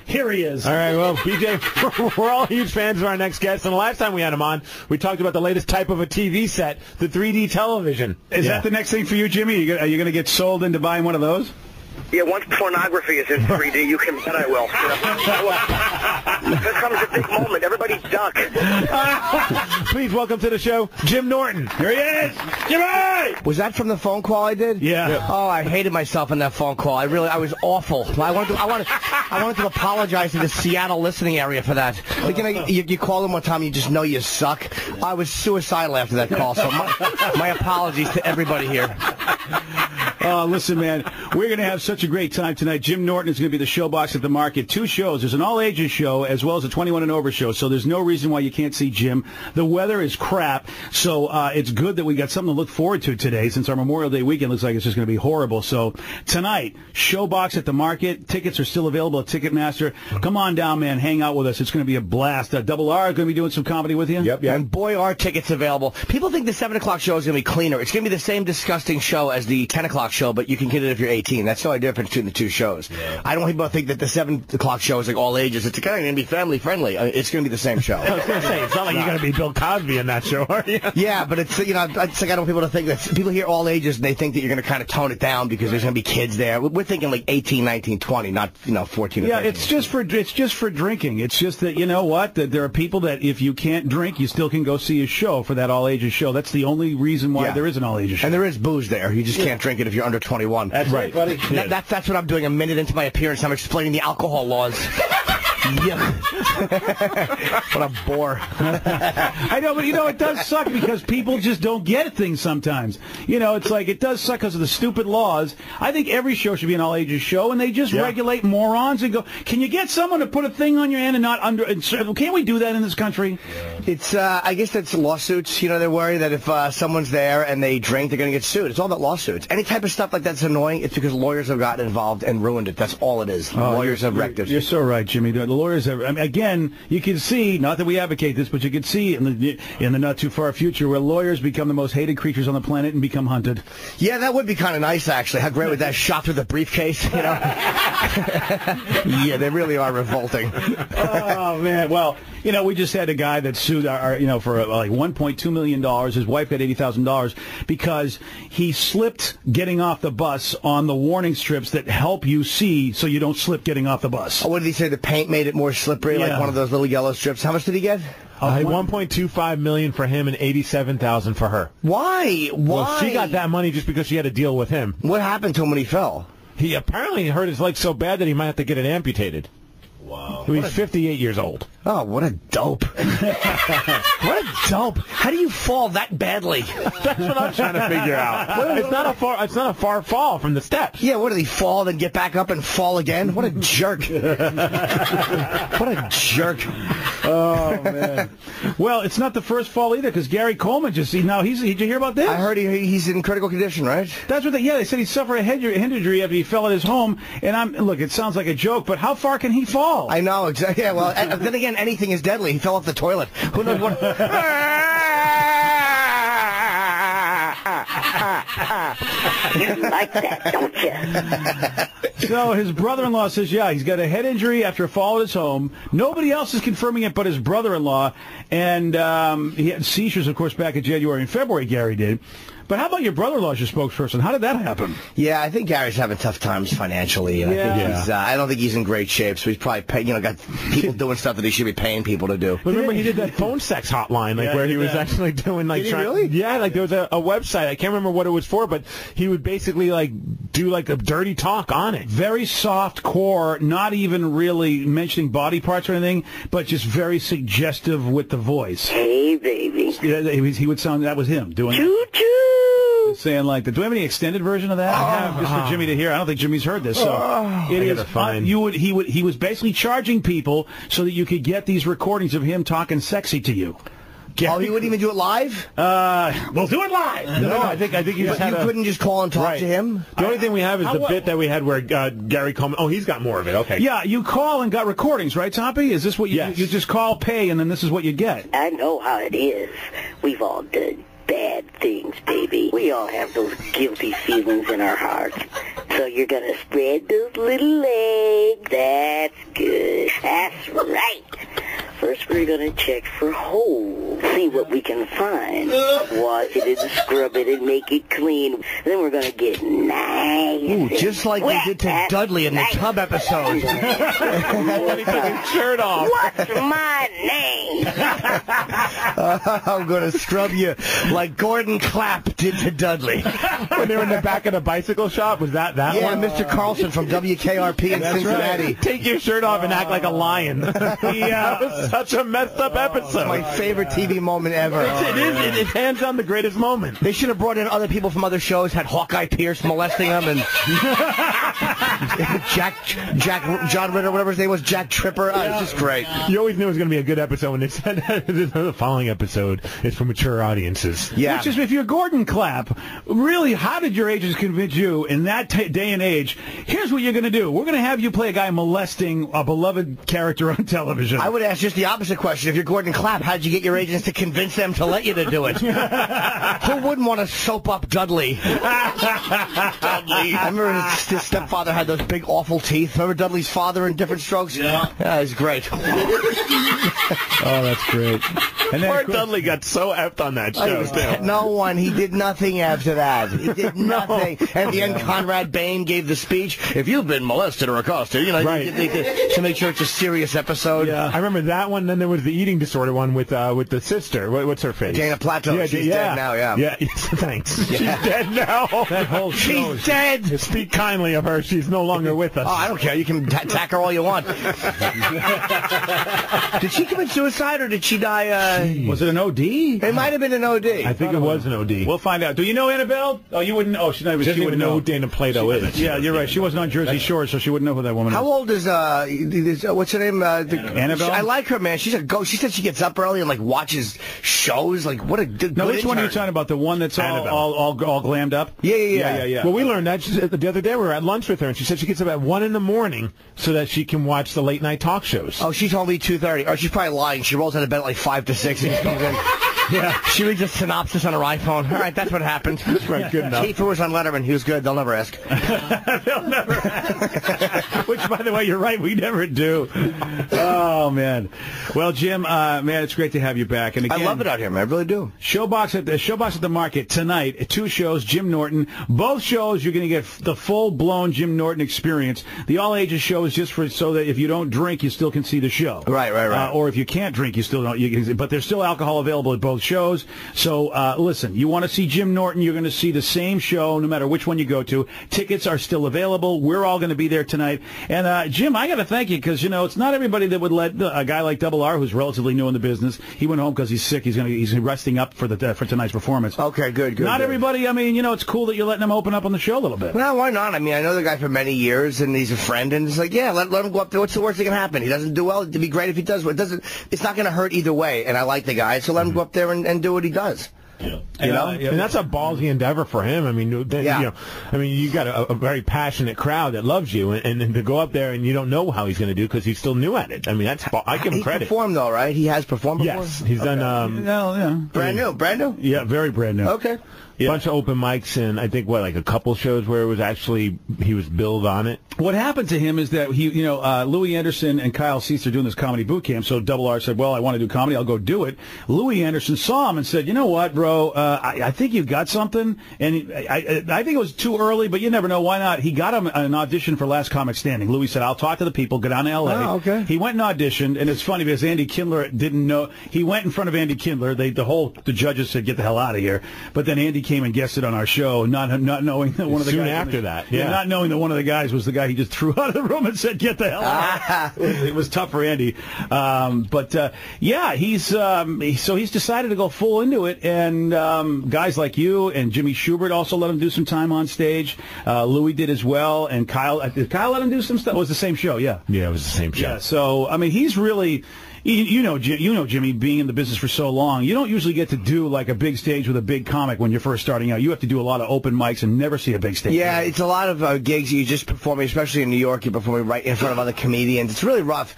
Here he is. All right, well, BJ, we're all huge fans of our next guest, and the last time we had him on, we talked about the latest type of a TV set, the 3D television. Is that the next thing for you, Jimmy? Are you going to get sold into buying one of those? Yeah, once pornography is in 3D, you can bet I will. Here comes a big moment. Everybody duck. Please welcome to the show, Jim Norton. Here he is. Jimmy! Was that from the phone call I did? Yeah. Oh, I hated myself in that phone call. I was awful. I wanted to apologize to the Seattle listening area for that. Like, you call them one time, you just know you suck. I was suicidal after that call, so my apologies to everybody here. Listen, man, we're going to have such a great time tonight. Jim Norton is going to be the showbox at the market. 2 shows. There's an all-ages show as well as a 21 and over show, so there's no reason why you can't see Jim. The weather is crap, so it's good that we got something to look forward to today since our Memorial Day weekend looks like it's just going to be horrible. So tonight, showbox at the market. Tickets are still available at Ticketmaster. Come on down, man. Hang out with us. It's going to be a blast. Double R is going to be doing some comedy with you? Yep. And boy, are tickets available. People think the 7 o'clock show is going to be cleaner. It's going to be the same disgusting show as the 10 o'clock show, but you can get it if you're 18. That's the only difference between the 2 shows. Yeah. I don't want people to think that the 7 o'clock show is like all ages. It's going to be family friendly. It's going to be the same show. I was going to say, it's not like you're going to be Bill Cosby in that show, are you? Yeah, but it's, it's like I don't want people to think that people hear all ages and they think that you're going to kind of tone it down because there's going to be kids there. We're thinking like 18, 19, 20, not 14 or 15. Yeah, it's just for drinking. It's just that, you know what, that there are people that if you can't drink, you still can go see a show for that all ages show. That's the only reason why there is an all ages show. And there is booze there. You just can't drink it if you're under 21. That's right, buddy. That's what I'm doing a minute into my appearance. I'm explaining the alcohol laws. Yeah. What a bore. I know, but it does suck because people just don't get things sometimes. It's like it does suck because of the stupid laws. I think every show should be an all-ages show, and they just regulate morons and go, can you get someone to put a thing on your hand and not under... Can't we do that in this country? It's, I guess that's lawsuits. They're worried that if someone's there and they drink, they're going to get sued. It's all about lawsuits. Any type of stuff like that's annoying, it's because lawyers have gotten involved and ruined it. That's all it is. Lawyers have wrecked it. You're so right, Jimmy. The lawyers have... again, you can see, not that we advocate this, but you can see in the not-too-far future where lawyers become the most hated creatures on the planet and become hunted. Yeah, that would be kind of nice, actually. How great would that shot through the briefcase, Yeah, they really are revolting. Oh, man. Well, we just had a guy that sued for like $1.2 million. His wife got $80,000 because he slipped getting off the bus on the warning strips that help you see so you don't slip getting off the bus. Oh, what did he say? The paint made it more slippery, like one of those little yellow strips. How much did he get? $1.25 million for him and $87,000 for her. Why? Well, she got that money just because she had a deal with him. What happened to him when he fell? He apparently hurt his leg so bad that he might have to get it amputated. Wow. He's 58 years old. Oh, what a dope. What a dope. How do you fall that badly? That's what I'm trying to figure out. It's not a far fall from the steps. Yeah, what did he fall, then get back up and fall again? What a jerk. What a jerk. Oh, man. Well, it's not the first fall either because Gary Coleman did you hear about this? I heard he's in critical condition, right? That's what they said he suffered a head injury after he fell at his home. And look, it sounds like a joke, but how far can he fall? I know, exactly. Yeah, well, then again, anything is deadly. He fell off the toilet. Who knows what... You like that, don't you? So his brother-in-law says, he's got a head injury after a fall at his home. Nobody else is confirming it but his brother-in-law. And he had seizures, of course, back in January and February, Gary did. But how about your brother-in-law as your spokesperson? How did that happen? Yeah, I think Gary's having tough times financially. And I don't think he's in great shape, so he's probably got people doing stuff that he should be paying people to do. Remember, he did that phone sex hotline, where he was actually doing, Did he really? Yeah, there was a website. I can't remember what it was for, but he would basically, do, a dirty talk on it. Very soft core, not even really mentioning body parts or anything, but just very suggestive with the voice. Hey, baby. Yeah, he would sound, that was him doing Choo-choo. Saying like that. Do we have any extended version of that? I have, just for Jimmy to hear. I don't think Jimmy's heard this. So it is. He was basically charging people so that you could get these recordings of him talking sexy to you. Oh, he wouldn't even do it live? We'll do it live. No, I think you just couldn't just call and talk to him? The only thing we have is the bit that we had where Gary Coleman... Oh, he's got more of it. Okay. Yeah, you call and got recordings, right, Toppy? Is this what you... Yes. You just call, pay, and then this is what you get? I know how it is. We've all done bad things, baby. We all have those guilty feelings in our hearts. So you're gonna spread those little legs. That's good. That's right. First, we're going to check for holes, see what we can find. Wash it and scrub it and make it clean. Then we're going to get nice. Ooh, just like they did to Dudley in the tub episode. And he took his shirt off. What's my name? I'm going to scrub you like Gordon Clapp did to Dudley. When they were in the back of the bicycle shop, was that one? Yeah, Mr. Carlson from WKRP in Cincinnati. Right. Take your shirt off and act like a lion. That was such a messed up episode. My favorite TV moment ever. It is. It's hands on the greatest moment. They should have brought in other people from other shows, had Hawkeye Pierce molesting them, and John Ritter, whatever his name was, Jack Tripper. It's just great. You always knew it was going to be a good episode when they said the following episode is for mature audiences. Yeah. Which is, if you're Gordon Clapp, really, how did your agents convince you in that day and age, here's what you're going to do. We're going to have you play a guy molesting a beloved character on television. I would ask just the opposite question. If you're Gordon Clapp, how did you get your agents to convince them to let you to do it? Who wouldn't want to soap up Dudley? I remember his stepfather had those big, awful teeth. Remember Dudley's father in Different Strokes? Yeah, it was great. Oh, that's great. And then poor Dudley got so effed on that show. No one. He did nothing after that. He did nothing. And at the end, Conrad Bain gave the speech. If you've been molested or accosted, right. To make sure it's a serious episode. Yeah. I remember that one. Then there was the eating disorder one with the sister. What's her face? Dana Plato. Yeah, she's dead now. Yeah. Yeah. Thanks. Yeah. She's dead now. That whole show. She's dead. Speak kindly of her. She's no longer with us. Oh, I don't care. You can attack her all you want. Did she commit suicide or did she die? Was it an OD? It might have been an OD. I think it was an OD. We'll find out. Do you know Annabelle? Oh, you wouldn't. Oh, she wouldn't know who Dana Plato is. Yeah, you're right. She wasn't on Jersey Shore, so she wouldn't know who that woman is. How old is what's her name? Annabelle. I like her, man. She's a ghost. She said she gets up early and like watches shows. Like what a good. No, which one are you talking about? The one that's all glammed up? Yeah. Well, we learned that the other day. We were at lunch with her, and she said she gets up at 1 in the morning so that she can watch the late night talk shows. Oh, she told me 2:30. Or she's probably lying. She rolls out of bed at like 5 to 6 and comes in. Yeah, she reads a synopsis on her iPhone. All right, that's what happened. That's right, good enough. Kiefer was on Letterman. He was good. They'll never ask. They'll never ask. Which, by the way, you're right. We never do. Oh, man. Well, Jim, man, it's great to have you back. And again, I love it out here, man. I really do. Showbox at the Market tonight. 2 shows. Jim Norton. Both shows, you're going to get the full-blown Jim Norton experience. The all-ages show is just so that if you don't drink, you still can see the show. Right. Or if you can't drink, you still don't. But there's still alcohol available at both shows. So, listen, you want to see Jim Norton, you're going to see the same show no matter which one you go to. Tickets are still available. We're all going to be there tonight. And, Jim, I got to thank you because, it's not everybody that would let a guy like Double R, who's relatively new in the business, he went home because he's sick. He's resting up for tonight's performance. Okay, good. Not everybody, it's cool that you're letting him open up on the show a little bit. Well, why not? I mean, I know the guy for many years, and he's a friend, and it's like, yeah, let him go up there. What's the worst that can happen? He doesn't do well. It'd be great if he does. It's not going to hurt either way, and I like the guy, so let him go up there and do what he does. Yeah. And that's a ballsy endeavor for him. I mean, you got a very passionate crowd that loves you, and to go up there and you don't know how he's going to do because he's still new at it. I mean, I give him credit. He performed though, right? He has performed before. Yes, he's done. Brand new. Yeah, very brand new. Okay. Yeah. Bunch of open mics and I think like a couple shows where it was actually he was billed on it. What happened to him is that Louis Anderson and Kyle Cease are doing this comedy boot camp. So Double R said, "Well, I want to do comedy. I'll go do it." Louis Anderson saw him and said, "You know what, bro? I think you've got something." And I think it was too early, but you never know. Why not? He got him an audition for Last Comic Standing. Louis said, "I'll talk to the people. Go down to L.A." Oh, okay. He went and auditioned, and it's funny because Andy Kindler didn't know. He went in front of Andy Kindler. The judges said, "Get the hell out of here." But then Andy came and guested on our show, not knowing that one of the guys. Soon after that, not knowing that one of the guys was the guy he just threw out of the room and said, "Get the hell out." It was tough for Andy, he's decided to go full into it, and guys like you and Jimmy Schubert also let him do some time on stage. Louis did as well, and Kyle. Did Kyle let him do some stuff? It was the same show, yeah. Yeah, it was the same show. Yeah, so I mean, he's really. You know, Jimmy, being in the business for so long, you don't usually get to do like a big stage with a big comic when you're first starting out. You have to do a lot of open mics and never see a big stage. Yeah, it's a lot of gigs you just performing, especially in New York. You're performing right in front of other comedians. It's really rough.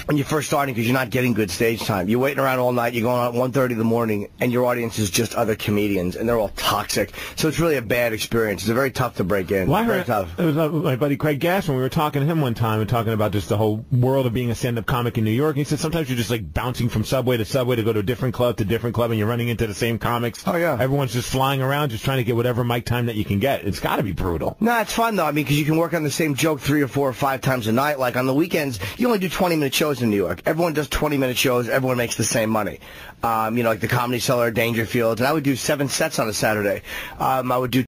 when you're first starting because you're not getting good stage time. You're waiting around all night. You're going on at 1:30 in the morning, and your audience is just other comedians, and they're all toxic. So it's really a bad experience. It's very tough to break in. Well, I very heard, tough. It was my buddy Craig Gass when we were talking to him one time and talking about just the whole world of being a stand-up comic in New York. And he said sometimes you're just like bouncing from subway to go to a different club to different club, and you're running into the same comics. Oh, yeah. Everyone's just flying around, just trying to get whatever mic time that you can get. It's got to be brutal. No, it's fun, though. I mean, because you can work on the same joke 3 or 4 or 5 times a night. Like, on the weekends, you only do 20-minute shows in New York. Everyone does 20-minute shows. Everyone makes the same money. Like the Comedy Cellar, Dangerfield. And I would do 7 sets on a Saturday. I would do